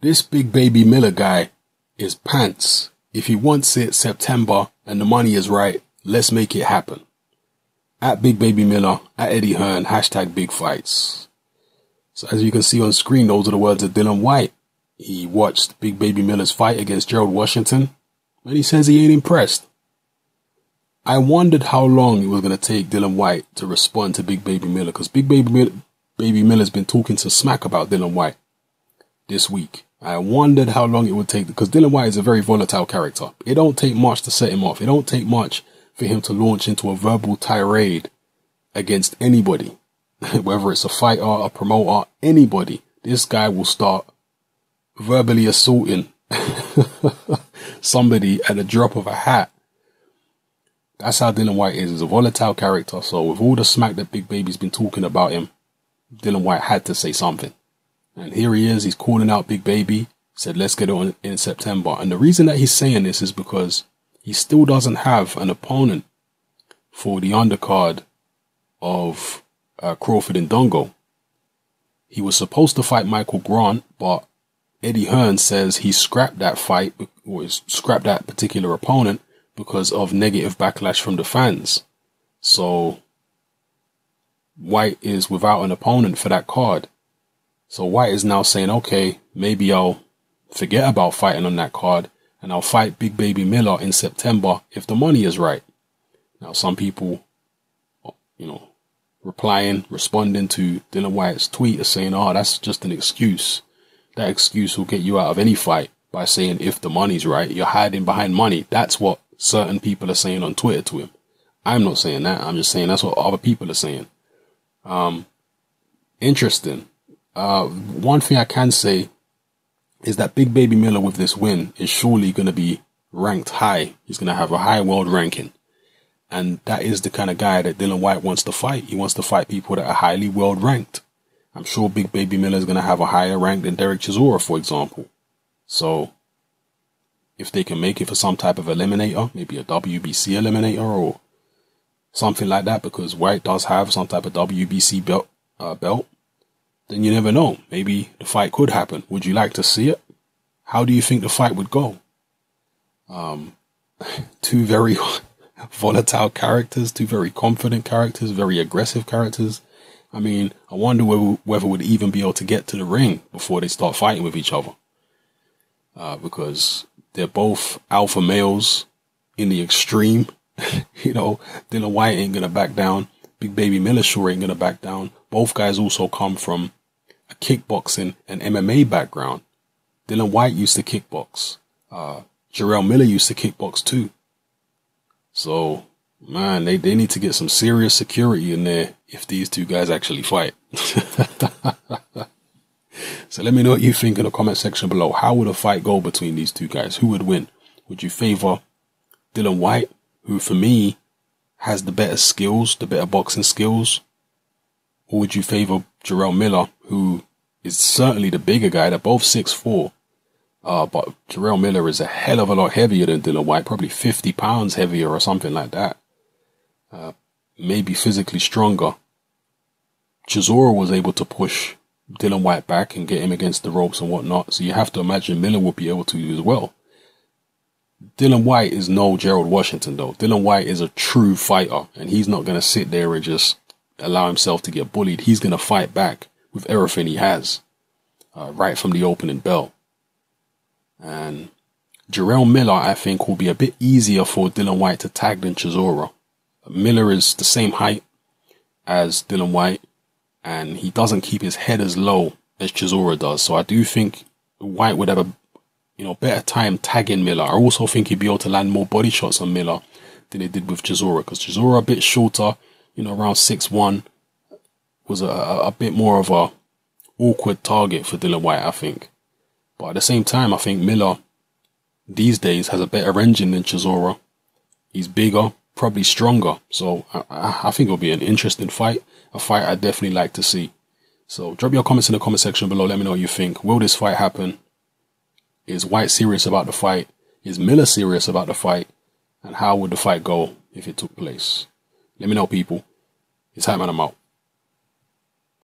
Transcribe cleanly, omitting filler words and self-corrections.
This Big Baby Miller guy is pants. If he wants it September and the money is right, let's make it happen. At Big Baby Miller, at Eddie Hearn, hashtag big fights. So as you can see on screen, those are the words of Dillian Whyte. He watched Big Baby Miller's fight against Gerald Washington, and he says he ain't impressed. I wondered how long it was going to take Dillian Whyte to respond to Big Baby Miller, because Big Baby Miller's been talking to smack about Dillian Whyte this week. I wondered how long it would take, because Dillian Whyte is a very volatile character. It don't take much to set him off. It don't take much for him to launch into a verbal tirade against anybody, whether it's a fighter, a promoter, anybody. This guy will start verbally assaulting somebody at the drop of a hat. That's how Dillian Whyte is. He's a volatile character. So with all the smack that Big Baby's been talking about him, Dillian Whyte had to say something. And here he is. He's calling out Big Baby. Said, let's get it on in September. And the reason that he's saying this is because he still doesn't have an opponent for the undercard of Crawford and Dongo. He was supposed to fight Michael Grant, but Eddie Hearn says he scrapped that fight, or scrapped that particular opponent, because of negative backlash from the fans. So Whyte is without an opponent for that card. So Whyte is now saying, okay, maybe I'll forget about fighting on that card and I'll fight Big Baby Miller in September if the money is right. Now some people, responding to Dillian Whyte's tweet are saying, oh, that's just an excuse. That excuse will get you out of any fight by saying if the money's right. You're hiding behind money. That's what certain people are saying on Twitter to him. I'm not saying that. I'm just saying that's what other people are saying. Interesting. One thing I can say is that Big Baby Miller with this win is surely going to be ranked high. He's going to have a high world ranking. And that is the kind of guy that Dillian Whyte wants to fight. He wants to fight people that are highly world ranked. I'm sure Big Baby Miller is going to have a higher rank than Derek Chisora, for example. So if they can make it for some type of eliminator, maybe a WBC eliminator or something like that, because Whyte does have some type of WBC belt, then you never know. Maybe the fight could happen. Would you like to see it? How do you think the fight would go? Two very volatile characters, two very confident characters, very aggressive characters. I mean, I wonder whether we'd even be able to get to the ring before they start fighting with each other. Because they're both alpha males in the extreme. Dillian Whyte ain't gonna back down. Big Baby Miller sure ain't gonna back down. Both guys also come from a kickboxing and MMA background. Dillian Whyte used to kickbox. Jarrell Miller used to kickbox too. So, man, they need to get some serious security in there if these two guys actually fight. So let me know what you think in the comment section below. How would a fight go between these two guys? Who would win? Would you favor Dillian Whyte, who for me has the better skills, the better boxing skills? Or would you favor Jarrell Miller, who is certainly the bigger guy? They're both 6'4". But Jarrell Miller is a hell of a lot heavier than Dillian Whyte, probably 50 pounds heavier or something like that. Maybe physically stronger. Chisora was able to push Dillian Whyte back and get him against the ropes and whatnot. So you have to imagine Miller would be able to as well. Dillian Whyte is no Gerald Washington though. Dillian Whyte is a true fighter, and he's not going to sit there and just allow himself to get bullied. He's going to fight back with everything he has, right from the opening bell. And Jarrell Miller, I think, will be a bit easier for Dillian Whyte to tag than Chisora. Miller is the same height as Dillian Whyte, and he doesn't keep his head as low as Chisora does. So I do think Whyte would have a better time tagging Miller. I also think he'd be able to land more body shots on Miller than he did with Chisora, because Chisora a bit shorter, around 6'1", was a bit more of a awkward target for Dillian Whyte, I think. But at the same time, I think Miller these days has a better engine than Chisora. He's bigger, probably stronger. So I think it'll be an interesting fight. A fight I'd definitely like to see. So drop your comments in the comment section below. Let me know what you think. Will this fight happen? Is Whyte serious about the fight? Is Miller serious about the fight? And how would the fight go if it took place? Let me know, people. It's Hype Man, I'm out.